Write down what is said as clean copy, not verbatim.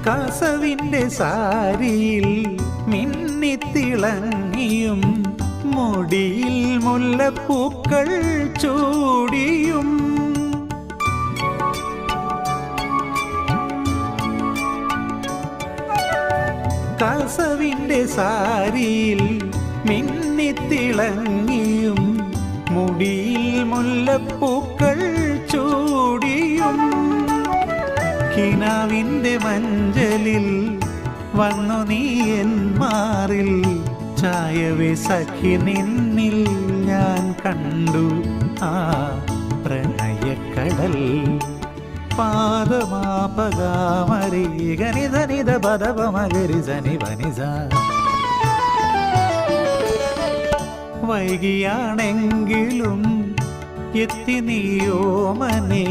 കസവിൻ്റെ സാരിയിൽ മിന്നിത്തിളങ്ങിയും മുടിയിൽ മുല്ലപ്പൂക്കൾ ചൂടിയും കസവിൻ്റെ സാരിയിൽ മിന്നിത്തിളങ്ങിയും മുടിയിൽ മുല്ലപ്പൂക്കൾ ചൂടിയും കിനാവിൻ്റെ മഞ്ചലിൽ വന്നു നീ എൻ മാറിൽ ചായവേ സഖി നിന്നിൽ ഞാൻ കണ്ടു ആ പ്രണയക്കടൽ പാദമാപകാമരി ഗനിധനിധ പദപമകരി സനി വനിസ വൈകിയാണെങ്കിലും എത്തി നീയോമനേ